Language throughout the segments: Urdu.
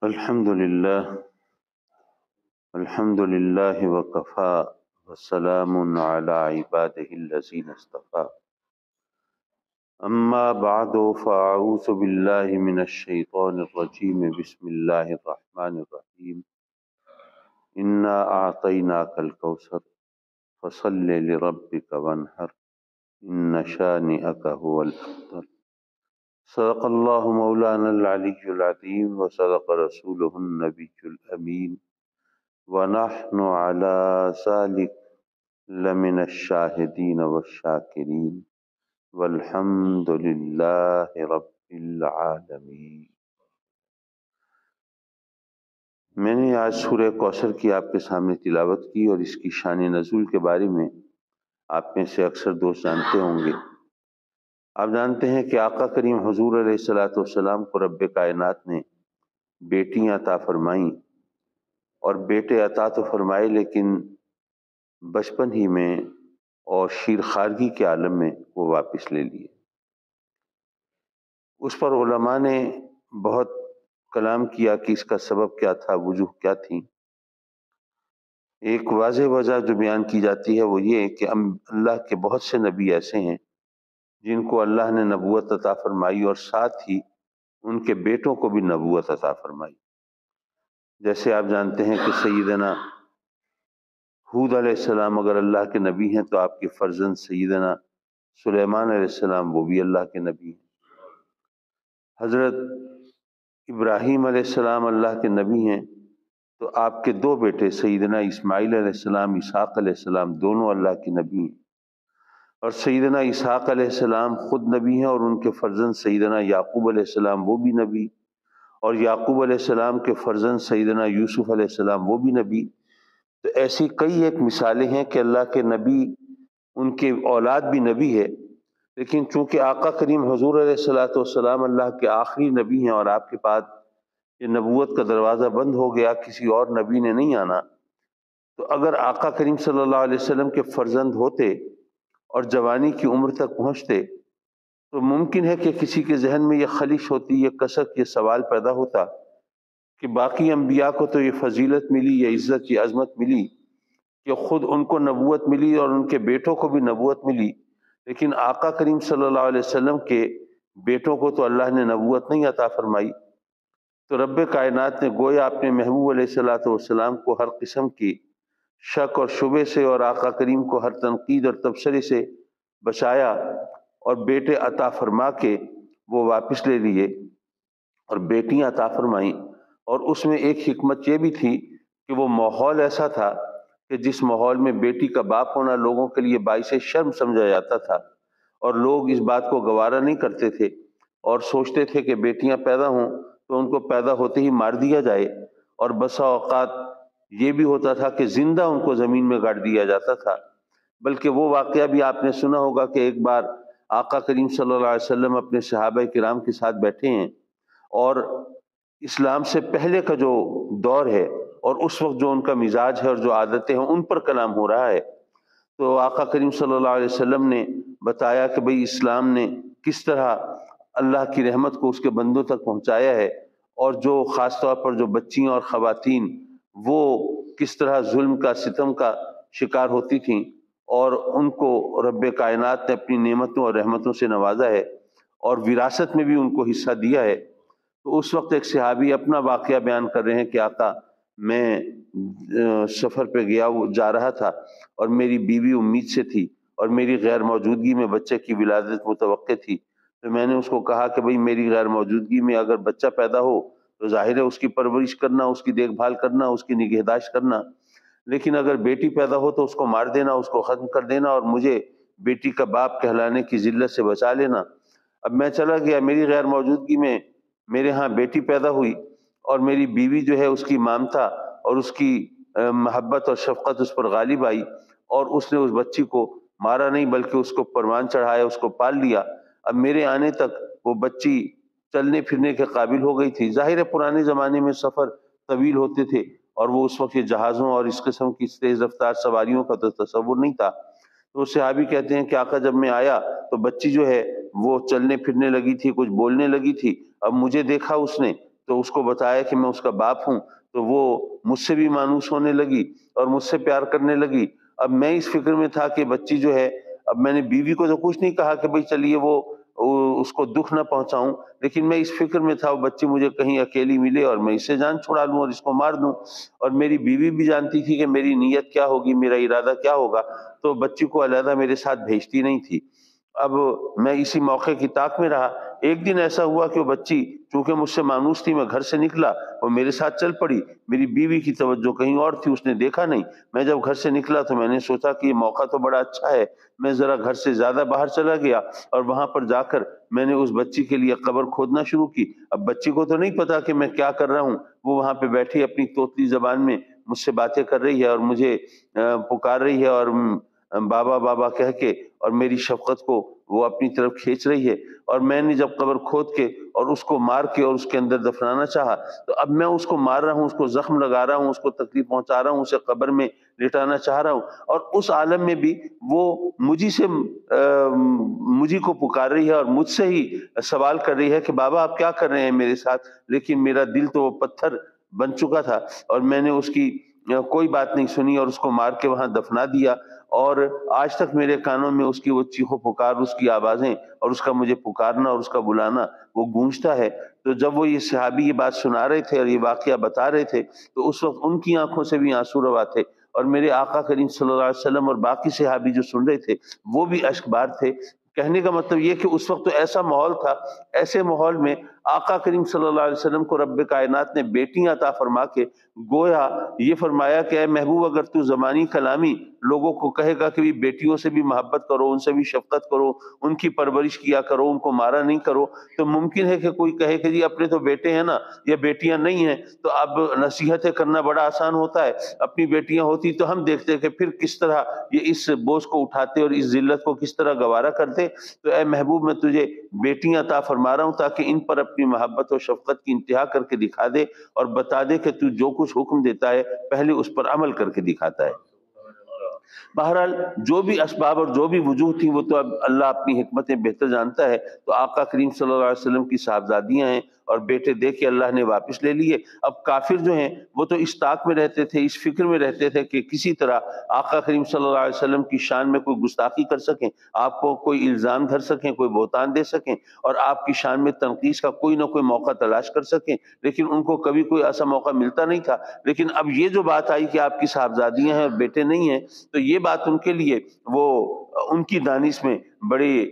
الحمد لله وكفى وسلام على عباده الذين اصطفى أما بعد فأعوذ بالله من الشيطان الرجيم بسم الله الرحمن الرحيم إنا أعطيناك الكوثر فصل لربك وانحر إن شانئك هو الأبتر صدق الله مولانا العلي العظيم وصدق رسوله النبي الأمين ونحن على ذلك لمن الشاهدين والشاكرين والحمد لله رب العالمين۔ میں نے آج سورہ کوثر کی آپ کے سامنے تلاوت کی اور اس کی شان نزول کے بارے میں آپ میں سے اکثر دوست جانتے ہوں گے۔ آپ جانتے ہیں کہ آقا کریم حضور علیہ الصلوۃ والسلام کو رب کائنات نے بیٹیاں عطا فرمائیں، اور بیٹے عطا تو فرمائے لیکن بچپن ہی میں اور شیر خارگی کے عالم میں وہ واپس لے لیے۔ اس پر علماء نے بہت کلام کیا کہ اس کا سبب کیا تھا، وجوہ کیا تھی۔ ایک واضح وجہ جو بیان کی جاتی ہے وہ یہ کہ اللہ کے بہت سے نبی ایسے ہیں جن کو اللہ نے نبوت عطا فرمائی اور ساتھ ہی ان کے بیٹوں کو بھی نبوت عطا فرمائی۔ جیسے آپ جانتے ہیں کہ سیدنا حود علیہ السلام اگر اللہ کے نبی ہیں تو آپ کے فرزند سیدنا سلیمان علیہ السلام وہ بھی اللہ کے نبی ہیں۔ حضرت ابراہیم علیہ السلام اللہ کے نبی ہیں تو آپ کے دو بیٹے سیدنا اسماعیل علیہ السلام، اسحاق علیہ السلام دونوں اللہ کے نبی ہیں، اور سیدنا اسحاق علیہ السلام خود نبی ہیں اور ان کے فرزند سیدنا یعقوب علیہ السلام وہ بھی نبی، اور یعقوب علیہ السلام کے فرزند سیدنا یوسف علیہ السلام وہ بھی نبی۔ تو ایسی کئی ایک مثالیں ہیں کہ اللہ کے نبی ان کے اولاد بھی نبی ہے، لیکن چونکہ آقا کریم حضور علیہ الصلوۃ والسلام اللہ کے آخری نبی ہیں اور آپ کے بعد یہ نبوت کا دروازہ بند ہو گیا، کسی اور نبی نے نہیں آنا، تو اگر آقا کریم صلی اللہ علیہ وسلم کے فرزند ہوتے اور جوانی کی عمر تک پہنچتے تو ممکن ہے کہ کسی کے ذہن میں یہ خلش ہوتی، یہ کسک، یہ سوال پیدا ہوتا کہ باقی انبیاء کو تو یہ فضیلت ملی، یہ عزت، یہ عظمت ملی کہ خود ان کو نبوت ملی اور ان کے بیٹوں کو بھی نبوت ملی، لیکن آقا کریم صلی اللہ علیہ وسلم کے بیٹوں کو تو اللہ نے نبوت نہیں عطا فرمائی۔ تو رب کائنات نے گویا اپنے محبوب علیہ الصلوۃ والسلام کو ہر قسم کی شک اور شبے سے اور آقا کریم کو ہر تنقید اور تبصرے سے بچایا اور بیٹے عطا فرما کے وہ واپس لے لیے اور بیٹیاں عطا فرمائیں۔ اور اس میں ایک حکمت یہ بھی تھی کہ وہ ماحول ایسا تھا کہ جس ماحول میں بیٹی کا باپ ہونا لوگوں کے لیے باعث شرم سمجھا جاتا تھا، اور لوگ اس بات کو گوارا نہیں کرتے تھے اور سوچتے تھے کہ بیٹیاں پیدا ہوں تو ان کو پیدا ہوتے ہی مار دیا جائے، اور بسا اوقات یہ بھی ہوتا تھا کہ زندہ ان کو زمین میں گاڑ دیا جاتا تھا۔ بلکہ وہ واقعہ بھی آپ نے سنا ہوگا کہ ایک بار آقا کریم صلی اللہ علیہ وسلم اپنے صحابہ کرام کے ساتھ بیٹھے ہیں، اور اسلام سے پہلے کا جو دور ہے اور اس وقت جو ان کا مزاج ہے اور جو عادتیں ہیں ان پر کلام ہو رہا ہے، تو آقا کریم صلی اللہ علیہ وسلم نے بتایا کہ بھئی اسلام نے کس طرح اللہ کی رحمت کو اس کے بندوں تک پہنچایا ہے، اور جو خاص طور پر جو بچیاں اور خواتین وہ کس طرح ظلم کا، ستم کا شکار ہوتی تھیں، اور ان کو رب کائنات نے اپنی نعمتوں اور رحمتوں سے نوازا ہے اور وراثت میں بھی ان کو حصہ دیا ہے۔ تو اس وقت ایک صحابی اپنا واقعہ بیان کر رہے ہیں کہ آقا میں سفر پہ جا رہا تھا اور میری بیوی امید سے تھی اور میری غیر موجودگی میں بچے کی ولادت متوقع تھی، تو میں نے اس کو کہا کہ بھئی میری غیر موجودگی میں اگر بچہ پیدا ہو تو ظاہر ہے اس کی پرورش کرنا، اس کی دیکھ بھال کرنا، اس کی نگہداشت کرنا، لیکن اگر بیٹی پیدا ہو تو اس کو مار دینا، اس کو ختم کر دینا اور مجھے بیٹی کا باپ کہلانے کی ذلت سے بچا لینا۔ اب میں چلا گیا، میری غیر موجودگی میں میرے ہاں بیٹی پیدا ہوئی، اور میری بیوی جو ہے اس کی مامتا اور اس کی محبت اور شفقت اس پر غالب آئی، اور اس نے اس بچی کو مارا نہیں بلکہ اس کو پروان چڑھایا، اس کو پال لیا۔ اب میرے آنے تک وہ بچی چلنے پھرنے کے قابل ہو گئی تھی۔ ظاہر ہے پرانے زمانے میں سفر طویل ہوتے تھے اور وہ اس وقت یہ جہازوں اور اس قسم کی تیز رفتار سواریوں کا تو تصور نہیں تھا۔ تو صحابی کہتے ہیں کہ آقا جب میں آیا تو بچی جو ہے وہ چلنے پھرنے لگی تھی، کچھ بولنے لگی تھی۔ اب مجھے دیکھا اس نے تو اس کو بتایا کہ میں اس کا باپ ہوں، تو وہ مجھ سے بھی مانوس ہونے لگی اور مجھ سے پیار کرنے لگی۔ اب میں اس فکر میں تھا کہ بچی جو ہے، اب میں نے بیوی کو تو کچھ نہیں کہا کہ بھئی چلیے وہ اس کو دکھ نہ پہنچاؤں، لیکن میں اس فکر میں تھا وہ بچی مجھے کہیں اکیلی ملے اور میں اس سے جان چھڑا لوں اور اس کو مار دوں۔ اور میری بیوی بھی جانتی تھی کہ میری نیت کیا ہوگی، میرا ارادہ کیا ہوگا، تو بچی کو علیحدہ میرے ساتھ بھیجتی نہیں تھی۔ اب میں اسی موقع کی طاق میں رہا۔ ایک دن ایسا ہوا کہ وہ بچی چونکہ مجھ سے مانوس تھی، میں گھر سے نکلا اور میرے ساتھ چل پڑی۔ میری بیوی کی توجہ کہیں اور تھی، اس نے دیکھا نہیں۔ میں جب گھر سے نکلا تو میں نے سوچا کہ یہ موقع تو بڑا اچھا ہے، میں ذرا گھر سے زیادہ باہر چلا گیا اور وہاں پر جا کر میں نے اس بچی کے لیے قبر کھودنا شروع کی۔ اب بچی کو تو نہیں پتا کہ میں کیا کر رہا ہوں، وہ وہاں پہ بیٹھی اپنی طوطی زبان میں مجھ سے باتیں کر رہی ہے اور مجھے پکار رہی ہے اور بابا بابا کہہ کے، اور میری شفقت کو وہ اپنی طرف کھینچ رہی ہے۔ اور میں نے جب قبر کھود کے اور اس کو مار کے اور اس کے اندر دفنانا چاہا، تو اب میں اس کو مار رہا ہوں، اس کو زخم لگا رہا ہوں، اس کو تکلیف پہنچا رہا ہوں، اسے قبر میں لٹانا چاہ رہا ہوں، اور اس عالم میں بھی وہ مجھے کو پکار رہی ہے اور مجھ سے ہی سوال کر رہی ہے کہ بابا آپ کیا کر رہے ہیں میرے ساتھ۔ لیکن میرا دل تو وہ پتھر بن چکا تھا اور میں نے اس کی کوئی بات نہیں سنی اور اس کو مار کے وہاں دفنا دیا۔ اور آج تک میرے کانوں میں اس کی وہ چیخو پکار، اس کی آوازیں اور اس کا مجھے پکارنا اور اس کا بلانا وہ گونجتا ہے۔ تو جب وہ یہ صحابی یہ بات سنا رہے تھے اور یہ واقعہ بتا رہے تھے، تو اس وقت ان کی آنکھوں سے بھی آنسو روا تھے، اور میرے آقا کریم صلی اللہ علیہ وسلم اور باقی صحابی جو سن رہے تھے وہ بھی اشک بار تھے۔ کہنے کا مطلب یہ کہ اس وقت تو ایسا ماحول تھا، ایسے ماحول میں آقا کریم صلی اللہ علیہ وسلم کو رب کائنات نے بیٹیاں عطا فرما کے گویا یہ فرمایا کہ اے محبوب، اگر تو زمانی کلامی لوگوں کو کہے گا کہ بیٹیوں سے بھی محبت کرو، ان سے بھی شفقت کرو، ان کی پرورش کیا کرو، ان کو مارا نہیں کرو، تو ممکن ہے کہ کوئی کہے کہ جی اپنے تو بیٹے ہیں نا یا بیٹیاں نہیں ہیں، تو اب نصیحتیں کرنا بڑا آسان ہوتا ہے، اپنی بیٹیاں ہوتی تو ہم دیکھتے کہ پھر کس طرح یہ اس بوجھ کو اٹھاتے اور اس ذلت کو کس طرح گوارا کرتے۔ تو اے محبوب، میں تجھے بیٹیاں عطا فرما رہا ہوں تاکہ ان پر اپنی محبت و شفقت کی انتہا کر کے دکھا دے اور بتا دے کہ تو جو کچھ حکم دیتا ہے پہلے اس پر عمل کر کے دکھاتا ہے۔ بہرحال جو بھی اسباب اور جو بھی وجوہ تھی وہ تو اب اللہ اپنی حکمتیں بہتر جانتا ہے۔ تو آقا کریم صلی اللہ علیہ وسلم کی صاحبزادیاں ہیں اور بیٹے دے کے اللہ نے واپس لے لیے۔ اب کافر جو ہیں وہ تو اس طاق میں رہتے تھے، اس فکر میں رہتے تھے کہ کسی طرح آقا کریم صلی اللہ علیہ وسلم کی شان میں کوئی گستاخی کر سکیں، آپ کو کوئی الزام دھر سکیں، کوئی بہتان دے سکیں اور آپ کی شان میں تنقیص کا کوئی نہ کوئی موقع تلاش کر سکیں، لیکن ان کو کبھی کوئی ایسا موقع ملتا نہیں تھا۔ لیکن اب یہ جو بات آئی کہ آپ کی صاحبزادیاں ہیں اور بیٹے نہیں ہیں، تو یہ بات ان کے لیے وہ ان کی دانش میں بڑی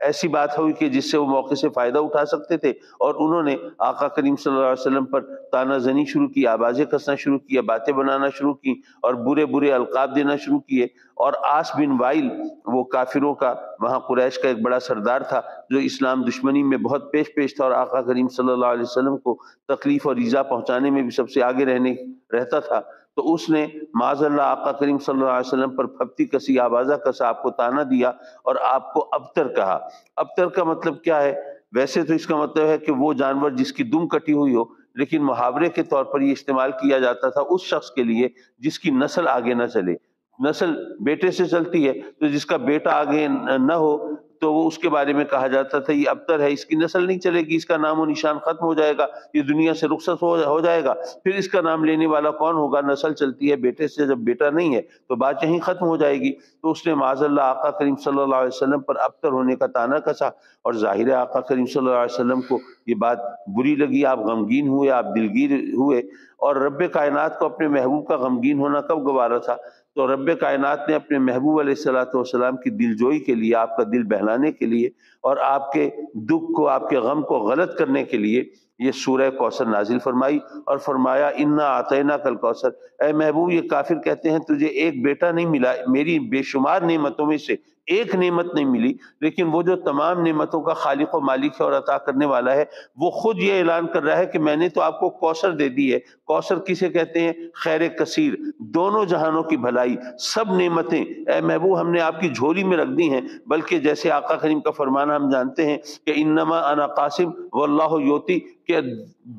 ایسی بات ہوئی کہ جس سے وہ موقع سے فائدہ اٹھا سکتے تھے، اور انہوں نے آقا کریم صلی اللہ علیہ وسلم پر تانا زنی شروع کی، آوازیں کسنا شروع کی، باتیں بنانا شروع کی اور برے برے القاب دینا شروع کیے۔ اور عاص بن وائل، وہ کافروں کا وہاں قریش کا ایک بڑا سردار تھا جو اسلام دشمنی میں بہت پیش تھا اور آقا کریم صلی اللہ علیہ وسلم کو تکلیف اور ایذا پہنچانے میں بھی سب سے آگے رہتا تھا، تو اس نے معاذ اللہ آقا کریم صلی اللہ علیہ وسلم پر پھپتی کسی، آوازہ کسا، آپ کو تانا دیا اور آپ کو ابتر کہا۔ ابتر کا مطلب کیا ہے؟ ویسے تو اس کا مطلب ہے کہ وہ جانور جس کی دم کٹی ہوئی ہو، لیکن محاورے کے طور پر یہ استعمال کیا جاتا تھا اس شخص کے لیے جس کی نسل آگے نہ چلے۔ نسل بیٹے سے چلتی ہے، تو جس کا بیٹا آگے نہ ہو تو وہ اس کے بارے میں کہا جاتا تھا یہ ابتر ہے، اس کی نسل نہیں چلے گی، اس کا نام و نشان ختم ہو جائے گا، یہ دنیا سے رخصت ہو جائے گا، پھر اس کا نام لینے والا کون ہوگا؟ نسل چلتی ہے بیٹے سے، جب بیٹا نہیں ہے تو بات یہیں ختم ہو جائے گی۔ تو اس نے معاذ اللہ آقا کریم صلی اللہ علیہ وسلم پر ابتر ہونے کا طعنہ کسا، اور ظاہر ہے آقا کریم صلی اللہ علیہ وسلم کو یہ بات بری لگی، آپ غمگین ہوئے، آپ دلگیر ہوئے، اور رب کائنات کو اپنے محبوب کا غمگین ہونا کب گوارا تھا؟ تو رب کائنات نے اپنے محبوب علیہ الصلوۃ والسلام کی دل جوئی کے لیے، آپ کا دل بہلانے کے لیے اور آپ کے دکھ کو، آپ کے غم کو غلط کرنے کے لیے یہ سورہ کوثر نازل فرمائی اور فرمایا انا اعطیناک الکوثر۔ اے محبوب، یہ کافر کہتے ہیں تجھے ایک بیٹا نہیں ملا، میری بے شمار نعمتوں میں سے ایک نعمت نہیں ملی، لیکن وہ جو تمام نعمتوں کا خالق و مالک ہے اور عطا کرنے والا ہے، وہ خود یہ اعلان کر رہا ہے کہ میں نے تو آپ کو کوثر دے دی ہے۔ کوثر کسے کہتے ہیں؟ خیر کثیر، دونوں جہانوں کی بھلائی، سب نعمتیں اے محبوب ہم نے آپ کی جھولی میں رکھ دی ہیں۔ بلکہ جیسے آقا کریم کا فرمان قرآن ہم جانتے ہیں کہ انما انا قاسم واللہ یوتی، کہ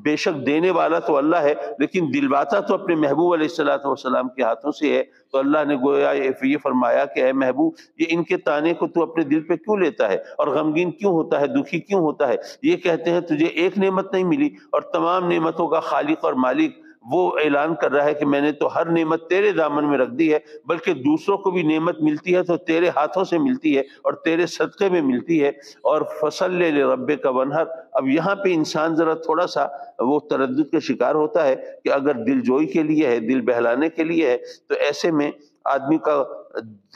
بے شک دینے والا تو اللہ ہے لیکن دلواتا تو اپنے محبوب علیہ الصلوۃ والسلام کے ہاتھوں سے ہے۔ تو اللہ نے گویا یہ فرمایا کہ اے محبوب، یہ ان کے تانے کو تو اپنے دل پہ کیوں لیتا ہے اور غمگین کیوں ہوتا ہے، دکھی کیوں ہوتا ہے؟ یہ کہتے ہیں تجھے ایک نعمت نہیں ملی، اور تمام نعمتوں کا خالق اور مالک وہ اعلان کر رہا ہے کہ میں نے تو ہر نعمت تیرے دامن میں رکھ دی ہے، بلکہ دوسروں کو بھی نعمت ملتی ہے تو تیرے ہاتھوں سے ملتی ہے اور تیرے صدقے میں ملتی ہے۔ اور فصل لربک وانحر، اب یہاں پہ انسان ذرا تھوڑا سا وہ تردد کا شکار ہوتا ہے کہ اگر دل جوئی کے لیے ہے، دل بہلانے کے لیے ہے، تو ایسے میں آدمی کا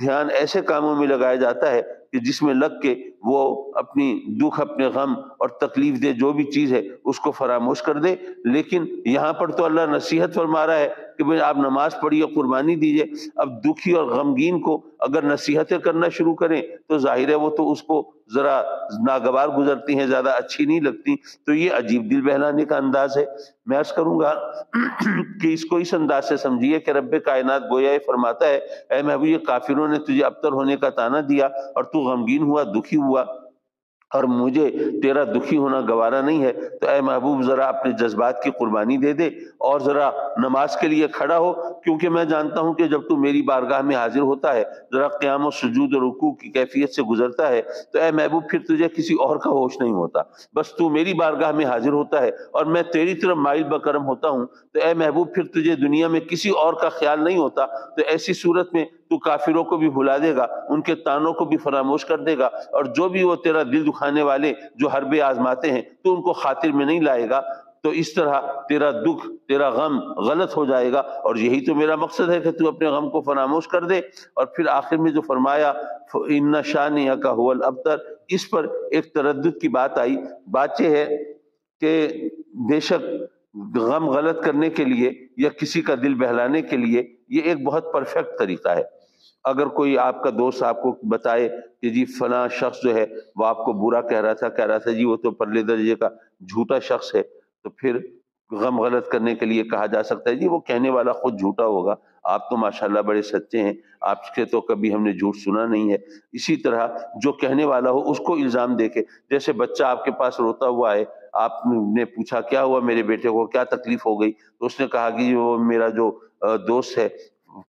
دھیان ایسے کاموں میں لگایا جاتا ہے کہ جس میں لگ کے وہ اپنی دکھ، اپنے غم اور تکلیف دہ جو بھی چیز ہے اس کو فراموش کر دے۔ لیکن یہاں پر تو اللہ نصیحت فرما رہا ہے کہ بھئی آپ نماز پڑھیے، قربانی دیجیے۔ اب دکھی اور غمگین کو اگر نصیحتیں کرنا شروع کریں تو ظاہر ہے وہ تو اس کو ذرا ناگوار گزرتی ہیں، زیادہ اچھی نہیں لگتی۔ تو یہ عجیب دل بہلانے کا انداز ہے۔ میں عرض کروں گا کہ اس کو اس انداز سے سمجھیے کہ رب کائنات گویا یہ فرماتا ہے اے محبوب، یہ کافروں نے تجھے ابتر ہونے کا طعنہ دیا اور تو غمگین ہوا، دکھی ہوا، اور مجھے تیرا دکھی ہونا گوارا نہیں ہے، تو اے محبوب ذرا اپنے جذبات کی قربانی دے دے اور ذرا نماز کے لیے کھڑا ہو، کیونکہ میں جانتا ہوں کہ جب تو میری بارگاہ میں حاضر ہوتا ہے، ذرا قیام و سجود و رکوع کی کیفیت سے گزرتا ہے، تو اے محبوب پھر تجھے کسی اور کا ہوش نہیں ہوتا، بس تو میری بارگاہ میں حاضر ہوتا ہے اور میں تیری طرف مائل بکرم ہوتا ہوں، تو اے محبوب پھر تجھے دنیا میں کسی اور کا خیال نہیں ہوتا۔ تو ایسی صورت میں تو کافروں کو بھی بھلا دے گا، ان کے طعنوں کو بھی فراموش کر دے گا، اور جو بھی وہ تیرا دل دکھانے والے جو حربے آزماتے ہیں تو ان کو خاطر میں نہیں لائے گا۔ تو اس طرح تیرا دکھ، تیرا غم غلط ہو جائے گا، اور یہی تو میرا مقصد ہے کہ تو اپنے غم کو فراموش کر دے۔ اور پھر آخر میں جو فرمایا ان شانئک ھو الابتر، اس پر ایک تردد کی بات آئی۔ بات یہ ہے کہ بے شک غم غلط کرنے کے لیے یا کسی کا دل بہلانے کے لیے یہ ایک بہت پرفیکٹ طریقہ ہے۔ اگر کوئی آپ کا دوست آپ کو بتائے کہ جی فلاں شخص جو ہے وہ آپ کو برا کہہ رہا تھا جی وہ تو پرلے درجے کا جھوٹا شخص ہے، تو پھر غم غلط کرنے کے لیے کہا جا سکتا ہے جی وہ کہنے والا خود جھوٹا ہوگا، آپ تو ماشاءاللہ بڑے سچے ہیں، آپ کے تو کبھی ہم نے جھوٹ سنا نہیں ہے۔ اسی طرح جو کہنے والا ہو اس کو الزام دے کے، جیسے بچہ آپ کے پاس روتا ہوا ہے، آپ نے پوچھا کیا ہوا میرے بیٹے کو، کیا تکلیف ہو گئی، تو اس نے کہا کہ وہ میرا جو دوست ہے،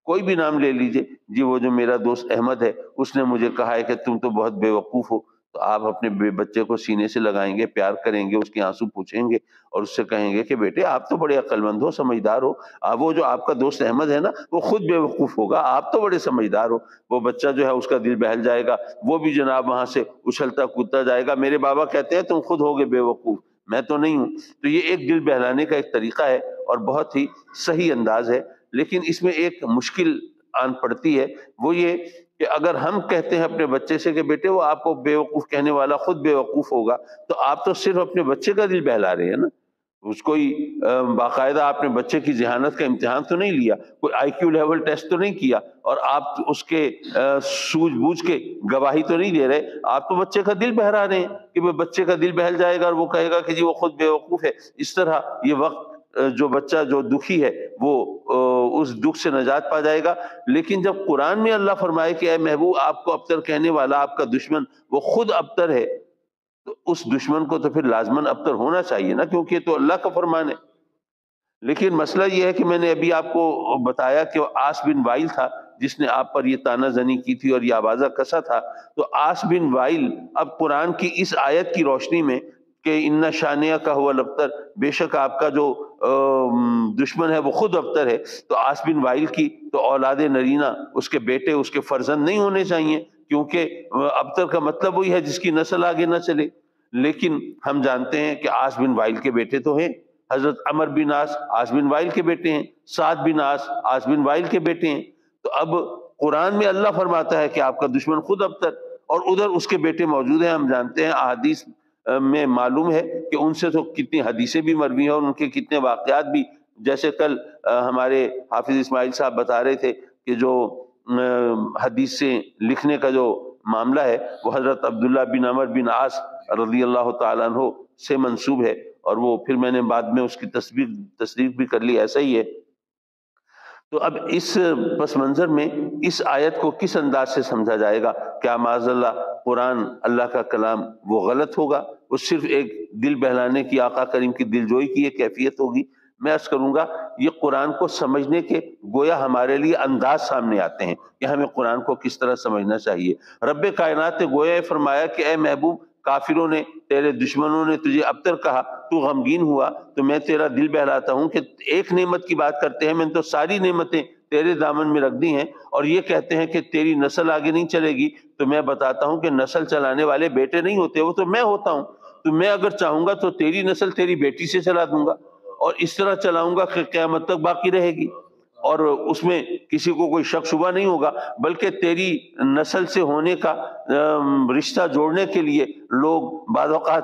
کوئی بھی نام لے لیجئے، جی وہ جو میرا دوست احمد ہے اس نے مجھے کہا ہے کہ تم تو بہت بے وقوف ہو، تو آپ اپنے بچے کو سینے سے لگائیں گے، پیار کریں گے، اس کے آنسو پوچھیں گے اور اس سے کہیں گے کہ بیٹے آپ تو بڑے عقل مند ہو، سمجھدار ہو، وہ جو آپ کا دوست احمد ہے نا وہ خود بے وقوف ہوگا، آپ تو بڑے سمجھدار ہو۔ وہ بچہ جو ہے اس کا دل بہل جائے گا، وہ بھی جناب وہاں سے اچھلتا کودتا جائے گا، میرے بابا کہتے ہیں تم خود ہوگے بے وقوف، میں تو نہیں ہوں۔ تو یہ ایک دل بہلانے کا ایک طریقہ ہے اور بہت ہی صحیح انداز ہے، لیکن اس میں ایک مشکل آن پڑتی ہے، وہ یہ کہ اگر ہم کہتے ہیں اپنے بچے سے کہ بیٹے وہ آپ کو بے وقوف کہنے والا خود بے وقوف ہوگا، تو آپ تو صرف اپنے بچے کا دل بہلا رہے ہیں نا، اس کوئی باقاعدہ آپ نے بچے کی ذہانت کا امتحان تو نہیں لیا، کوئی آئی کیو لیول ٹیسٹ تو نہیں کیا، اور آپ اس کے سوجھ بوجھ کے گواہی تو نہیں دے رہے، آپ تو بچے کا دل بہلا رہے ہیں کہ وہ بچے کا دل بہل جائے گا اور وہ کہے گا کہ جی وہ خود بے وقوف ہے۔ اس طرح یہ وقت جو بچہ جو دکھی ہے وہ اس دکھ سے نجات پا جائے گا۔ لیکن جب قرآن میں اللہ فرمائے کہ اے محبوب آپ کو ابتر کہنے والا آپ کا دشمن وہ خود ابتر ہے، تو اس دشمن کو تو پھر لازماً ابتر ہونا چاہیے نا، کیونکہ یہ تو اللہ کا فرمان ہے۔ لیکن مسئلہ یہ ہے کہ میں نے ابھی آپ کو بتایا کہ وہ عاص بن وائل تھا جس نے آپ پر یہ طعنہ زنی کی تھی اور یہ آوازہ کسا تھا، تو عاص بن وائل اب قرآن کی اس آیت کی روشنی میں کہ ان شانئک ھو الابتر، بے شک آپ کا جو دشمن ہے وہ خود ابتر ہے، تو عاص بن وائل کی تو اولاد نرینہ، اس کے بیٹے، اس کے فرزند نہیں ہونے چاہیے، کیونکہ ابتر کا مطلب وہی ہے جس کی نسل آگے نہ چلے۔ لیکن ہم جانتے ہیں کہ عاص بن وائل کے بیٹے تو ہیں، حضرت عمر بن عاص عاص بن وائل کے بیٹے ہیں، سعد بن عاص عاص بن وائل کے بیٹے ہیں۔ تو اب قرآن میں اللہ فرماتا ہے کہ آپ کا دشمن خود ابتر، اور ادھر اس کے بیٹے موجود ہیں، ہم جانتے ہیں احادیث میں معلوم ہے کہ ان سے تو کتنی حدیثیں بھی مروی ہیں اور ان کے کتنے واقعات بھی، جیسے کل ہمارے حافظ اسماعیل صاحب بتا رہے تھے کہ جو حدیث سے لکھنے کا جو معاملہ ہے وہ حضرت عبداللہ بن عمر بن عاص رضی اللہ تعالیٰ عنہ سے منسوب ہے، اور وہ پھر میں نے بعد میں اس کی تصدیق بھی کر لی، ایسا ہی ہے۔ تو اب اس پس منظر میں اس آیت کو کس انداز سے سمجھا جائے گا؟ کیا معاذ اللہ قرآن اللہ کا کلام وہ غلط ہوگا؟ وہ صرف ایک دل بہلانے کی، آقا کریم کی دل جوئی کی ایک کیفیت ہوگی؟ میں عرض کروں گا یہ قرآن کو سمجھنے کے گویا ہمارے لیے انداز سامنے آتے ہیں کہ ہمیں قرآن کو کس طرح سمجھنا چاہیے۔ رب کائنات نے گویا فرمایا کہ اے محبوب، کافروں نے، تیرے دشمنوں نے تجھے ابتر کہا، تو غمگین ہوا تو میں تیرا دل بہلاتا ہوں کہ ایک نعمت کی بات کرتے ہیں، میں نے تو ساری نعمتیں تیرے دامن میں رکھ دی ہیں، اور یہ کہتے ہیں کہ تیری نسل آگے نہیں چلے گی، تو میں بتاتا ہوں کہ نسل چلانے والے بیٹے نہیں ہوتے، وہ تو میں ہوتا ہوں۔ تو میں اگر چاہوں گا تو تیری نسل تیری بیٹی سے چلا دوں گا، اور اس طرح چلاؤں گا کہ قیامت تک باقی رہے گی، اور اس میں کسی کو کوئی شک شبہ نہیں ہوگا، بلکہ تیری نسل سے ہونے کا رشتہ جوڑنے کے لیے لوگ بعض اوقات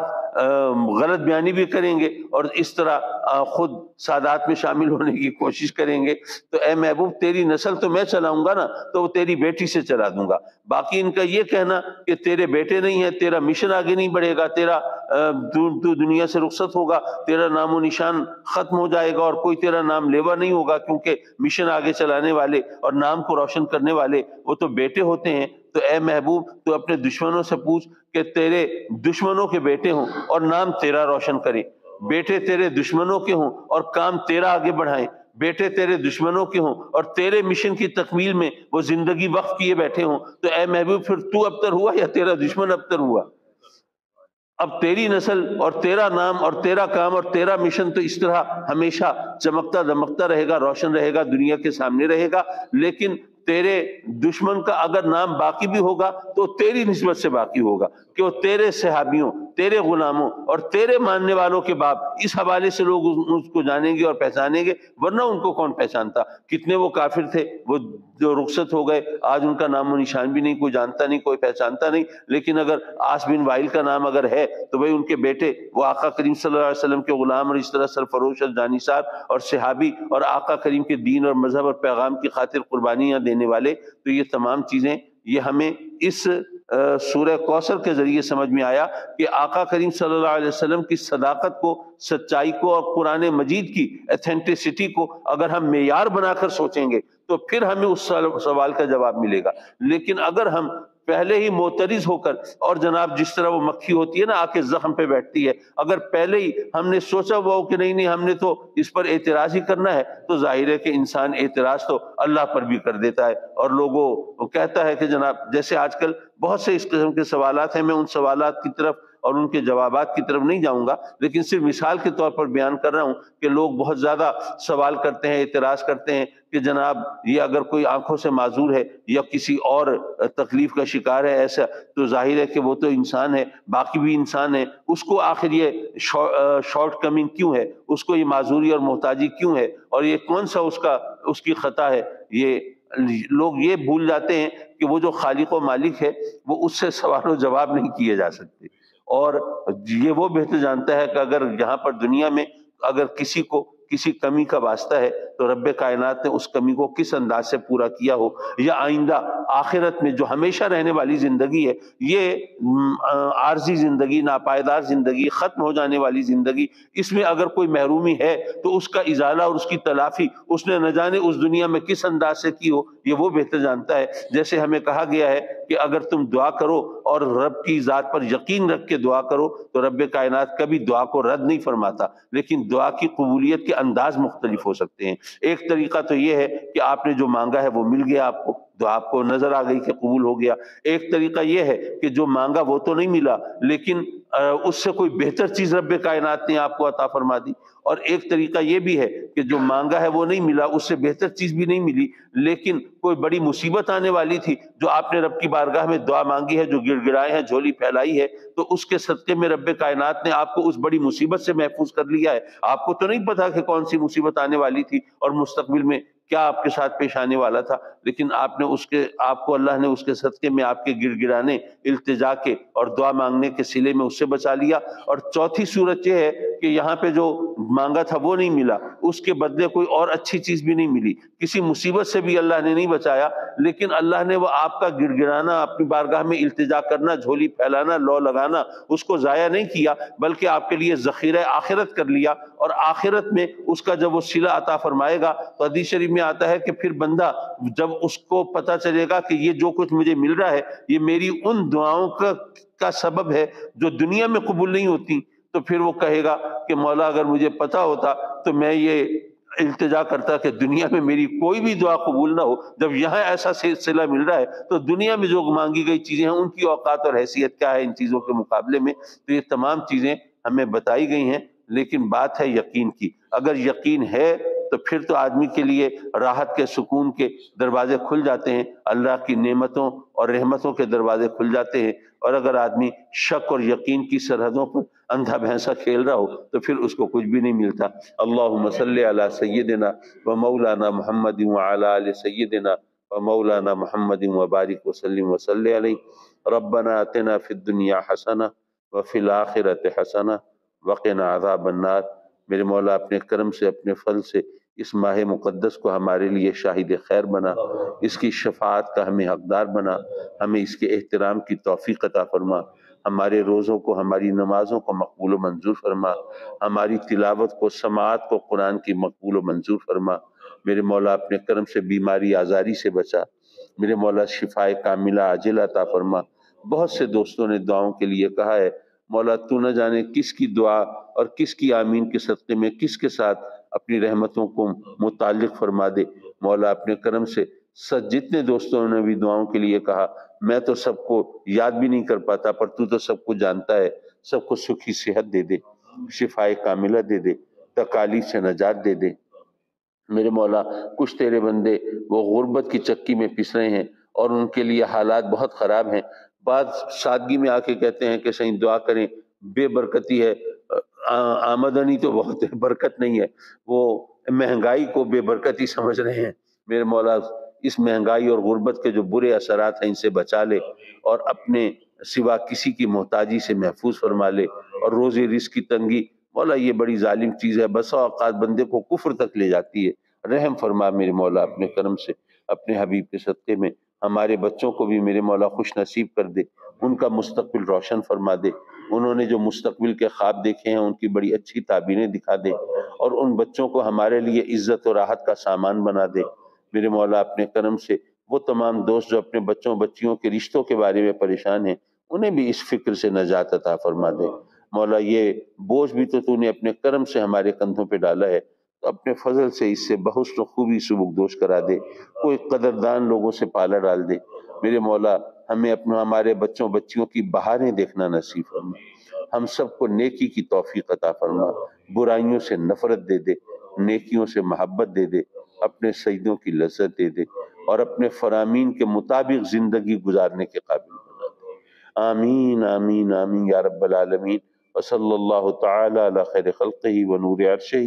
غلط بیانی بھی کریں گے، اور اس طرح خود سادات میں شامل ہونے کی کوشش کریں گے۔ تو اے محبوب، تیری نسل تو میں چلاؤں گا نا، تو وہ تیری بیٹی سے چلا دوں گا۔ باقی ان کا یہ کہنا کہ تیرے بیٹے نہیں ہیں، تیرا مشن آگے نہیں بڑھے گا، تیرا تو دنیا سے رخصت ہوگا، تیرا نام و نشان ختم ہو جائے گا، اور کوئی تیرا نام لیوا نہیں ہوگا، کیونکہ مشن آگے چلانے والے اور نام کو روشن کرنے والے وہ تو بیٹے ہوتے ہیں۔ تو اے محبوب، تو اپنے دشمنوں سے پوچھ کہ تیرے دشمنوں کے بیٹے ہوں اور نام تیرا روشن کریں، بیٹے تیرے دشمنوں کے ہوں اور کام تیرا آگے بڑھائیں، بیٹے تیرے دشمنوں کے ہوں اور تیرے مشن کی تکمیل میں وہ زندگی وقف کیے بیٹھے ہوں، تو اے محبوب پھر تو ابتر ہوا یا تیرا دشمن ابتر ہوا؟ اب تیری نسل اور تیرا نام اور تیرا کام اور تیرا مشن تو اس طرح ہمیشہ چمکتا دمکتا رہے گا، روشن رہے گا، دنیا کے سامنے رہے گا، لیکن تیرے دشمن کا اگر نام باقی بھی ہوگا تو تیری نسبت سے باقی ہوگا، کہ وہ تیرے صحابیوں، تیرے غلاموں اور تیرے ماننے والوں کے باپ، اس حوالے سے لوگ اس کو جانیں گے اور پہچانیں گے، ورنہ ان کو کون پہچانتا؟ کتنے وہ کافر تھے، وہ جو رخصت ہو گئے، آج ان کا نام و نشان بھی نہیں، کوئی جانتا نہیں، کوئی پہچانتا نہیں، لیکن اگر عاص بن وائل کا نام اگر ہے تو بھئی ان کے بیٹے وہ آقا کریم صلی اللہ علیہ وسلم کے غلام اور اس طرح سرفروش اور جانثار اور صحابی اور آقا کریم کے دین اور مذہب اور پیغام کی خاطر قربانیاں دینے والے۔ تو یہ تمام چیزیں یہ ہمیں اس سورہ کوثر کے ذریعے سمجھ میں آیا کہ آقا کریم صلی اللہ علیہ وسلم کی صداقت کو، سچائی کو اور قرآن مجید کی ایتھینٹسٹی کو اگر ہم معیار بنا کر سوچیں گے تو پھر ہمیں اس سوال کا جواب ملے گا۔ لیکن اگر ہم پہلے ہی معترض ہو کر، اور جناب جس طرح وہ مکھی ہوتی ہے نا آ کے زخم پہ بیٹھتی ہے، اگر پہلے ہی ہم نے سوچا ہوا ہو کہ نہیں ہم نے تو اس پر اعتراض ہی کرنا ہے، تو ظاہر ہے کہ انسان اعتراض تو اللہ پر بھی کر دیتا ہے، اور لوگوں کہتا ہے کہ جناب جیسے آج کل بہت سے اس قسم کے سوالات ہیں، میں ان سوالات کی طرف اور ان کے جوابات کی طرف نہیں جاؤں گا، لیکن صرف مثال کے طور پر بیان کر رہا ہوں کہ لوگ بہت زیادہ سوال کرتے ہیں، اعتراض کرتے ہیں کہ جناب یہ اگر کوئی آنکھوں سے معذور ہے یا کسی اور تکلیف کا شکار ہے ایسا، تو ظاہر ہے کہ وہ تو انسان ہے، باقی بھی انسان ہے، اس کو آخر یہ شارٹ کمنگ کیوں ہے، اس کو یہ معذوری اور محتاجی کیوں ہے، اور یہ کون سا اس کی خطا ہے؟ یہ لوگ یہ بھول جاتے ہیں کہ وہ جو خالق و مالک ہے وہ اس سے سوال و جواب نہیں کیے جا سکتے، اور یہ وہ بہتر جانتا ہے کہ اگر یہاں پر دنیا میں اگر کسی کو کسی کمی کا واسطہ ہے تو رب کائنات نے اس کمی کو کس انداز سے پورا کیا ہو، یا آئندہ آخرت میں جو ہمیشہ رہنے والی زندگی ہے، یہ عارضی زندگی، ناپائیدار زندگی، ختم ہو جانے والی زندگی، اس میں اگر کوئی محرومی ہے تو اس کا ازالہ اور اس کی تلافی اس نے نہ جانے اس دنیا میں کس انداز سے کی ہو، یہ وہ بہتر جانتا ہے۔ جیسے ہمیں کہا گیا ہے کہ اگر تم دعا کرو اور رب کی ذات پر یقین رکھ کے دعا کرو تو رب کائنات کبھی دعا کو رد نہیں فرماتا، لیکن دعا کی قبولیت کے انداز مختلف ہو سکتے ہیں۔ ایک طریقہ تو یہ ہے کہ آپ نے جو مانگا ہے وہ مل گیا آپ کو، تو آپ کو نظر آ گئی کہ قبول ہو گیا۔ ایک طریقہ یہ ہے کہ جو مانگا وہ تو نہیں ملا، لیکن اس سے کوئی بہتر چیز رب کائنات نے آپ کو عطا فرما دی۔ اور ایک طریقہ یہ بھی ہے کہ جو مانگا ہے وہ نہیں ملا، اس سے بہتر چیز بھی نہیں ملی، لیکن کوئی بڑی مصیبت آنے والی تھی جو آپ نے رب کی بارگاہ میں دعا مانگی ہے، جو گڑ گڑائے ہیں، جھولی پھیلائی ہے، تو اس کے صدقے میں رب کائنات نے آپ کو اس بڑی مصیبت سے محفوظ کر لیا ہے۔ آپ کو تو نہیں پتا کہ کون سی مصیبت آنے والی تھی اور مستقبل میں کیا آپ کے ساتھ پیش آنے والا تھا، لیکن آپ کو اللہ نے اس کے صدقے میں آپ کے گڑ گڑانے، التجا کے اور دعا مانگنے کے سلے میں اس سے بچا لیا۔ اور چوتھی صورت یہ ہے کہ یہاں پہ جو مانگا تھا وہ نہیں ملا، اس کے بدلے کوئی اور اچھی چیز بھی نہیں ملی، کسی مصیبت سے بھی اللہ نے نہیں بچایا، لیکن اللہ نے وہ آپ کا گڑ گڑانا، اپنی بارگاہ میں التجا کرنا، جھولی پھیلانا، لو لگانا، اس کو ضائع نہیں کیا، بلکہ آپ کے لیے ذخیرہ آخرت کر لیا، اور آخرت میں اس کا جب وہ صلہ عطا فرمائے گا تو حدیث شریف میں آتا ہے کہ پھر بندہ جب اس کو پتہ چلے گا کہ یہ جو کچھ مجھے مل رہا ہے یہ میری ان دعاؤں کا سبب ہے جو دنیا میں قبول نہیں ہوتی، تو پھر وہ کہے گا کہ مولا اگر مجھے پتہ ہوتا تو میں یہ التجا کرتا کہ دنیا میں میری کوئی بھی دعا قبول نہ ہو، جب یہاں ایسا سلسلہ مل رہا ہے تو دنیا میں جو مانگی گئی چیزیں ہیں ان کی اوقات اور حیثیت کیا ہے ان چیزوں کے مقابلے میں؟ تو یہ تمام چیزیں ہمیں بتائی گئی ہیں، لیکن بات ہے یقین کی۔ اگر یقین ہے تو پھر تو آدمی کے لیے راحت کے، سکون کے دروازے کھل جاتے ہیں، اللہ کی نعمتوں اور رحمتوں کے دروازے کھل جاتے ہیں، اور اگر آدمی شک اور یقین کی سرحدوں پر اندھا بھینسا کھیل رہا ہو تو پھر اس کو کچھ بھی نہیں ملتا۔ اللہم صلی علی سیدنا و مولانا محمد وعلی آل سیدنا و مولانا محمد وبارک وسلم وصلی علیہ۔ ربنا آتنا فی الدنیا حسنہ وفی الآخرۃ حسنہ وقنا عذاب النار۔ میرے مولا اپنے کرم سے، اپنے فضل سے اس ماہ مقدس کو ہمارے لیے شاہد خیر بنا، اس کی شفاعت کا ہمیں حقدار بنا، ہمیں اس کے احترام کی توفیق عطا فرما، ہمارے روزوں کو، ہماری نمازوں کو مقبول و منظور فرما، ہماری تلاوت کو، سماعت کو قرآن کی مقبول و منظور فرما۔ میرے مولا اپنے کرم سے بیماری آزاری سے بچا، میرے مولا شفائے کاملہ عاجلہ عطا فرما۔ بہت سے دوستوں نے دعاؤں کے لیے کہا ہے، مولا تو نہ جانے کس کی دعا اور کس کی آمین کے صدقے میں کس کے ساتھ اپنی رحمتوں کو متعلق فرما دے۔ مولا اپنے کرم سے جتنے دوستوں نے بھی دعاؤں کے لیے کہا، میں تو سب کو یاد بھی نہیں کر پاتا، پر تو سب کو جانتا ہے، سب کو سکھی صحت دے دے، شفائے کاملہ دے دے، تکالیف سے نجات دے دے۔ میرے مولا کچھ تیرے بندے وہ غربت کی چکی میں پس رہے ہیں اور ان کے لیے حالات بہت خراب ہیں، بعض سادگی میں آ کے کہتے ہیں کہ صحیح دعا کریں، بے برکتی ہے، آمدنی تو بہت ہے، برکت نہیں ہے، وہ مہنگائی کو بے برکتی سمجھ رہے ہیں۔ میرے مولا اس مہنگائی اور غربت کے جو برے اثرات ہیں ان سے بچا لے، اور اپنے سوا کسی کی محتاجی سے محفوظ فرما لے، اور روزی رزق کی تنگی مولا یہ بڑی ظالم چیز ہے، بسا اوقات بندے کو کفر تک لے جاتی ہے، رحم فرما میرے مولا اپنے کرم سے، اپنے حبیب کے صدقے میں ہمارے بچوں کو بھی میرے مولا خوش نصیب کر دے، ان کا مستقبل روشن فرما دے، انہوں نے جو مستقبل کے خواب دیکھے ہیں ان کی بڑی اچھی تعبیریں دکھا دے، اور ان بچوں کو ہمارے لیے عزت و راحت کا سامان بنا دے۔ میرے مولا اپنے کرم سے وہ تمام دوست جو اپنے بچوں بچیوں کے رشتوں کے بارے میں پریشان ہیں انہیں بھی اس فکر سے نجات عطا فرما دے۔ مولا یہ بوجھ بھی تو نے اپنے کرم سے ہمارے کندھوں پہ ڈالا ہے، تو اپنے فضل سے اس سے بہت خوبی سبکدوش کرا دے، کوئی قدردان لوگوں سے پالا ڈال دے۔ میرے مولا ہمیں ہمارے بچوں بچیوں کی بہاریں دیکھنا نصیب فرما، ہم سب کو نیکی کی توفیق عطا فرما، برائیوں سے نفرت دے دے، نیکیوں سے محبت دے دے، اپنے سجدوں کی لذت دے دے، اور اپنے فرامین کے مطابق زندگی گزارنے کے قابل بنا دے۔ آمین آمین آمین یا رب العالمین۔ وصلی اللہ تعالی علی خیر خلقہ ونور عرشہ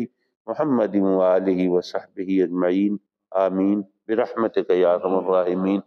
محمد وآلہ وصحبہ اجمعین، آمین برحمتک یا ارحم الراحمین۔